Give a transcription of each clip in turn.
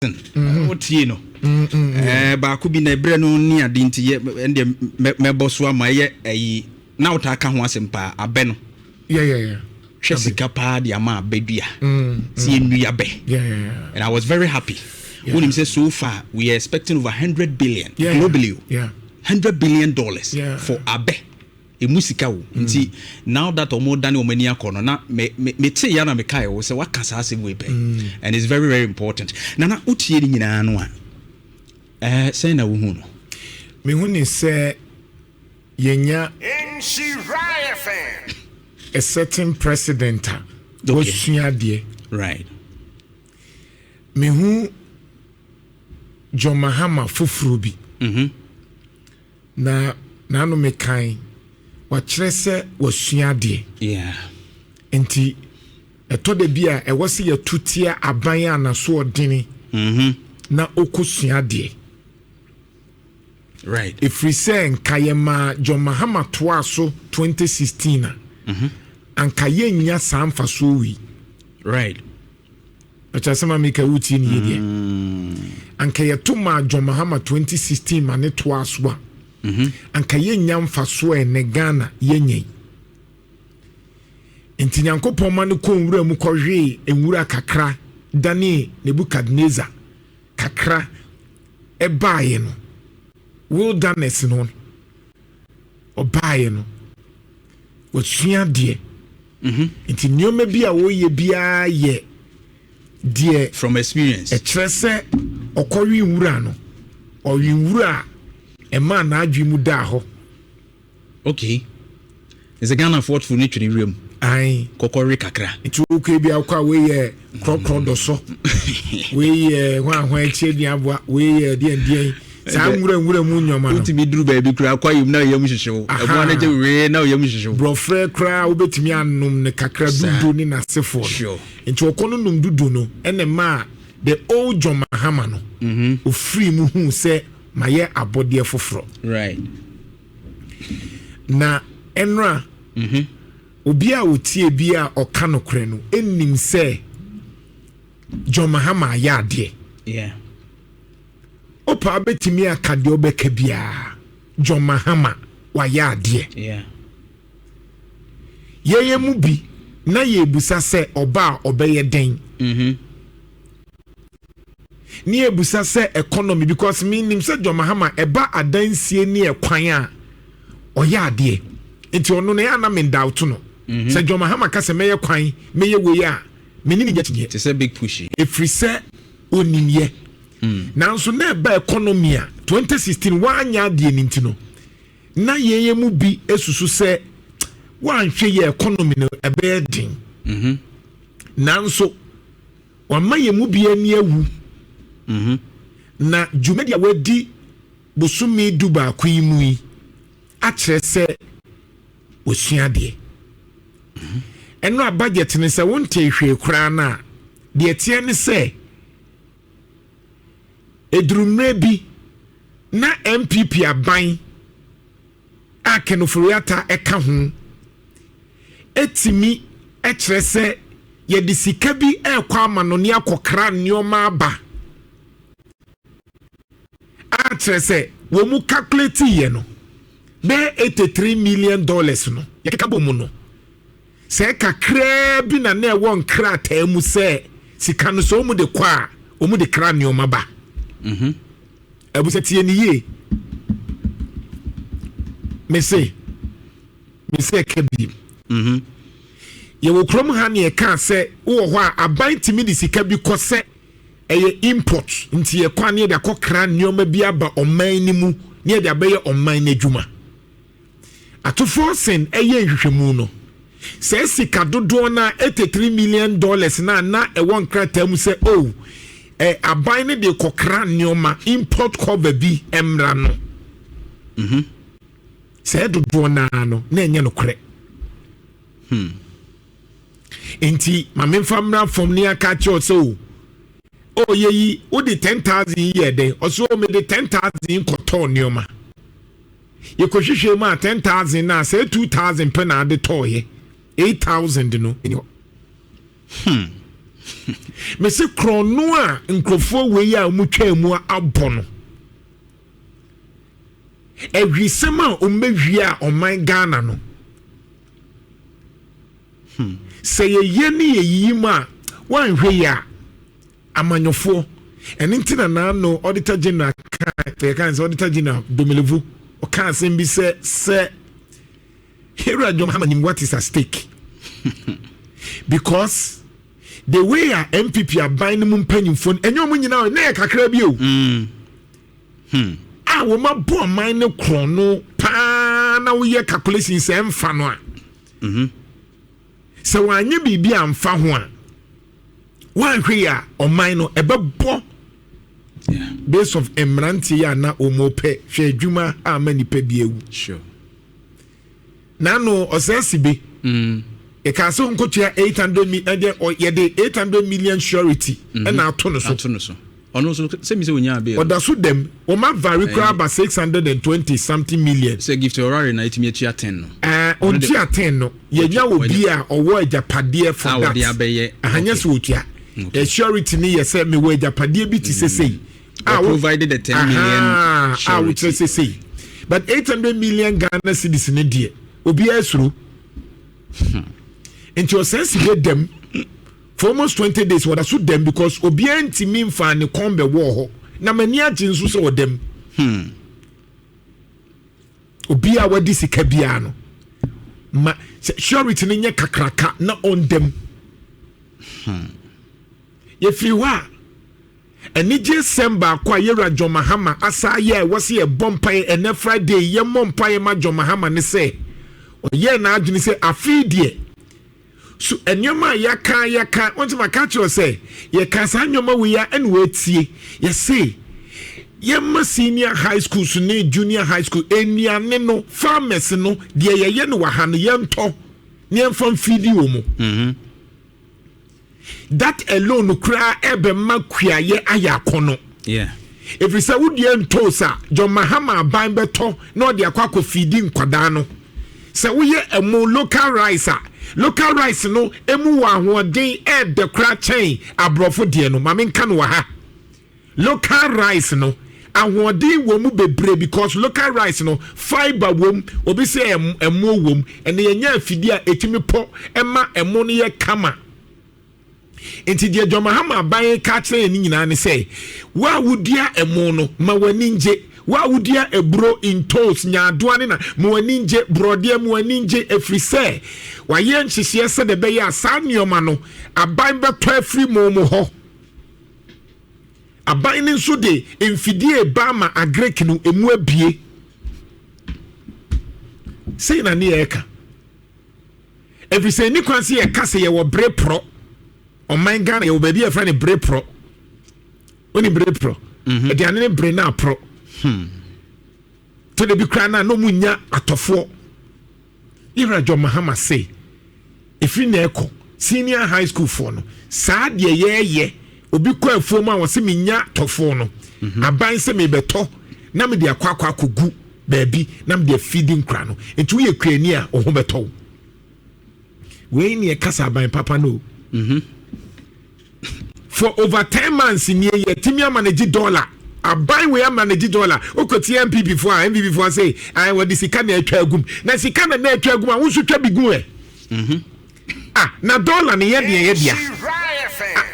What you know? Baako bi na ebre no ni ade nti ye ende mebo so ama ye ayi na utaka ho asempa abe no. Yeah. Sika pa di ama abedua. Si enua be. Yeah. And I was very happy. When him say so far we are expecting over 100 billion globally. Yeah. $100 billion for abe. E musika wo. Nti now that omo dane omani akono na me te ya na me kai wo say wakasa asem we pe. And it's very very important. Na utie ni nyina no a say na wo hu no. Me hu ni say yenya Nhyira FM. A certain president was suade. Right. Me hu John Mahama fufuru bi. Na no me kan wa kyerɛ sɛ wasuade. Yeah. Enti ɛtɔ da bi a ɛwɔ sɛ yɛtutia aban a na so ɔdene. Na okosuade. Right. Ɛfiri sɛ nka yɛma John Mahama toa so 2016 a. Anka yɛnya saa mfaso wi. Right. Ɛkyɛ sɛ ma meka wuti ni yɛdeɛ. Anka yɛtoma John Mahama 2016 ma ne toa so a. Anka yenya mfaso ne Ghana yenye enti nyankopon ma ne ko nwura mu kɔhwe enwura kakra dane Nebukadnezar kakra ebaaye no wilderness no obaaye no wasua de enti nyoma bi a woyɛ bia ye de from experience kyerɛ sɛ ɔkɔhwe nwura no ɔhwe nwura a man na adwi mu da ho. Okay. Is a Ghana fort for nature in room. Aye. Kokori kakra. Itu okay bi akwa we krokro do so. We hwan eche di aboa we die. Sa nwura mu nyoma no. Utimi duru ba bi kura akwa yum na yam hwehwew. Ebo na je we na yam hwehwew. Brofre kra obetimi anum ne kakra dudu ni na sefo. Sure. Nti okono num dudu no ene ma the old John Mahama no. Ofri mu hu se maye abode foforo. Right. Na enra obi a otie bi a oka no kre no ennim se John Mahama ya ade. Yeah. Opa betimi akade obeka bia John Mahama wa ya ade. Yeah. Yeye mu bi na ye busa se oba obeye den. Ni ebusa se economy because meaning say John Mahama eba adansie ni ekwan a oya ade enti ono na ya na me doubt no say John Mahama ka se meye kwan meye we a me ni gyatinye it's a big pushy efri se onimye nanso na eba economy a 2016 wanya ade ni ntino na yeye mu bi esusu se wanhwe ye economy no ebe din nanso wamaye mu bi ani awu na jumedia wedi busumi duba kuimu yi a kyerɛ sɛ osuade eno a budget ne sɛ wonte hwe kura na de tie ne sɛ edrumre bi na MPP aban a kenoforiata eka ho etimi e kyerɛ sɛ ye de sika bi ekwa ama no ne akokra nneoma aba a kyerɛ sɛ wo mu calculate ye no be $83 million no ye keka bomu no se kakra bi na na won krata mu se sika no so mu de kwa o mu de kra ne o maba abusatie ni ye me se kebi ye wo krom ha ne ka se wo ho a aban timi de sika bi kɔ se eye import nti ye kwa ne de akokra ne o ma bi aba oman ni mu ne de abaye oman na dwuma ato Forson eye nhwehwemu no se sika dodo na $83 million na e won krata mu se oh aban ne de kokra neoma import cover bi emra no se dodo na no na enye no kre enti mamemfa mra from ne aka cho so oh yeyi wo de 10,000 ye den oso me de 10,000 koto neoma ye ko hwehwe ma 10,000 na say 2,000 pe na de toye 8,000 no me se krono a nkrofo we ya omutwa mu abono ehwisema omehwi a oman Ghana no say ye ni ye ma wan hwe ya amanyofo eni ntina na no auditor general kan auditor general Domelevu o kan sem bi say here Mahama nim what is at stake because the way a MPP are buying mum mpanyimfo enyo mu nyina na ye kakra bi o a wo ma bo man ne krono pa na wo ye calculation say emfa no a so wanye bibi amfa ho a wan hwe ya oman no ebebo based of emranti ya na omope hwe adwuma a manipa bi ewu sure na no osesibe e ka so nkotua 800 million ye de 800 million surety na ato no so ono so se mi se wonya be oda so dem o ma vary crab 620 something million say gift orari na itimi atua 10 no on tia 10 no ye nya obi a owo ajapade for that de abeye ahanya so otua e surety ni ye say me wo ajapade bi ti sesei provided the 10 million surety sesei but 800 million Ghana cedis ne die obi asuru into your sense get them for almost 20 days what I shoot them because obianti mean fa ne kombe wo ho na mani agin so so dem obia wadi sika bia no ma surety ne nya kakraka na on dem ye free wa eni je semba kwa yera John Mahama asa ye wose ye bompai ene Friday ye mompai ma John Mahama ne se oye na adwini se afidie so enyoma yaka want to catch you say ye kasa nyoma we ya en wetie ye say ye ma senior high school so ne junior high school eniane no farmers no de ye no wa ha no ye nto ne mfam fidi wo mu that alone kra ebe makua ye ayakono yeah if you say would ye nto sa John Mahama ban beto no de akwa fidi nkwada no say we ye emo local rice no emu wa hoden de kra chain abrofo de no mame nka no wa ha local rice no ahoden wo mu bebre because local rice no fiber wom obi say emo wom ene ye nya afidi a etimi po ema emo no ye kama enti de John Mahama ban ka chain ni nyina ne say wa wudia emo no ma wani nje wa wudia ebro in toast nyaadoane na muani nje brode muani nje efrise wa ye nhyehye se de be ya sanioma no aban beto afri momo ho aban ni nso de emfidie ba ma agrek no emu abie sei na ne eka efrise ni kwanse ye kase ye wo bre pro o man Ghana ye wo ba bi e fra ne bre pro oni bre pro e de ane bre na pro to the be crana no munya atofo ira John Mahama say if you neko senior high school for no saa de ye obi kwa afuo ma wose menya tofo no aban se me beto na me de akwa kogu baabi na me de feeding kra no entu ye kwani a o ho beto we ni e kasa aban papa no for over 10 months in ye timia manage dollar aban we manage dollar okoti MP before say I want this sika na atwa agum na sika na atwa agum a wo so twa bigu na dollar ne ye dia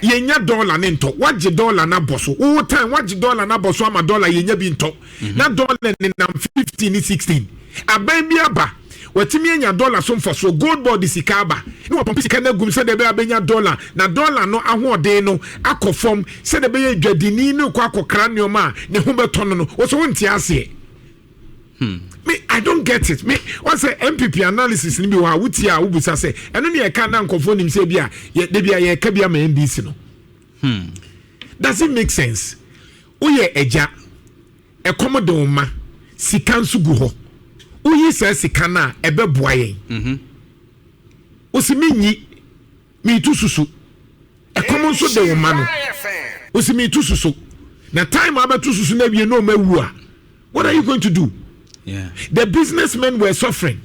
yenya dollar ne nto waje dollar na boso wo time waje dollar na boso ama dollar yenya bi nto na dollar ne nam 15 ni 16 aban bi aba watimi enya dollar so mfa so gold board sika aba ni wapompi sika na gum se de be abenya dollar na dollar no ahoden no akofom se de be ye dwadini ni kwa akokra neoma ne ho betono no wo so wonti ase me I don't get it me what say MPP analysis ni bi wa wuti a wubusa se eno ne ye ka na nkofo nim se bia ye de bia ye ka bia ma NDC no does it make sense uye eja ekomodo ma sika nsu gu ho uyi se sika na ebe boa yen osimi nyi mi tu susu ekomo nso de wo ma no osimi tu susu na time abetu susu na wie no mawu a what are you going to do? Yeah. The businessmen were suffering.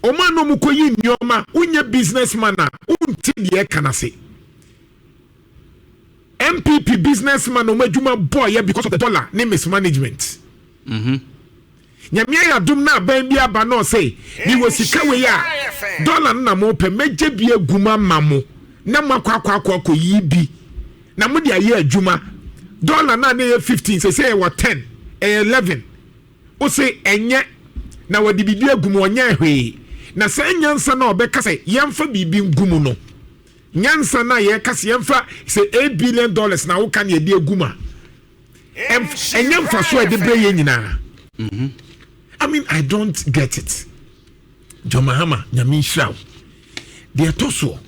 Oma no mukoyi nyoma unye businessman na unti de kanase. MPP businessman omedwuma boy because of the dollar ne mismanagement. Nyamia ya dum na ban bia ba no say ni wasika we ya dollar na mo pe meje bi aguma mamo na makwa yibi na mo dia ye adwuma dollar na na 15 say what 10 11 o say enye na wadi bibi agum onya hwe na say nyansa na obeka say yemfa bibi ngumu no nyansa na ye kase yemfa say $8 billion na wo kan ye di aguma enyemfa so e de bre ye nyina. I mean, I don't get it. John Mahama, Nhyira. They are toso.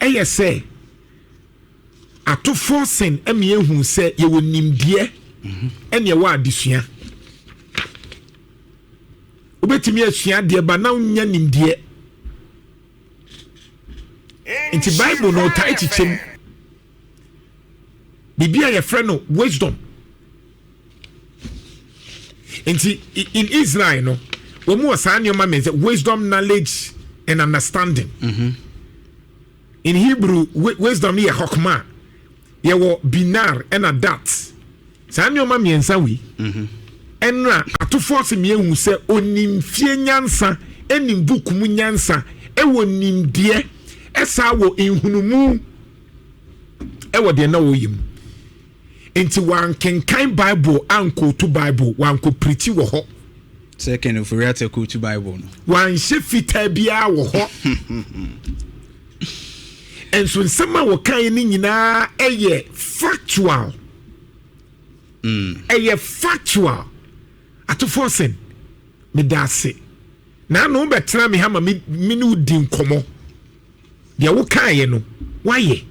Eye say, ato Forson emi ehu say ye wo nimdie ene ye wa adesua. Obetimi asua de ba na nya nimdie. Inti Bible no tai chichem. Bibia ye frɛ no wisdom. In Israel, no, we more means wisdom, knowledge, and understanding. In Hebrew, wisdom is hokmah. Ye wo binar and adat. Sanyoma means we. And atu force me who say onim fie nyansa, enim book mu nyansa, ewo nim die, esa wo inhunumu, ewo de na wo yim. Into one can kind Bible uncle to Bible one could pretty wo ho second if we are to go to Bible one shifita bia wo ho and so some wo kan ni nyina eye factual factual ato Forson me dase na no betra me hama me no din komo de wo kan ye no waye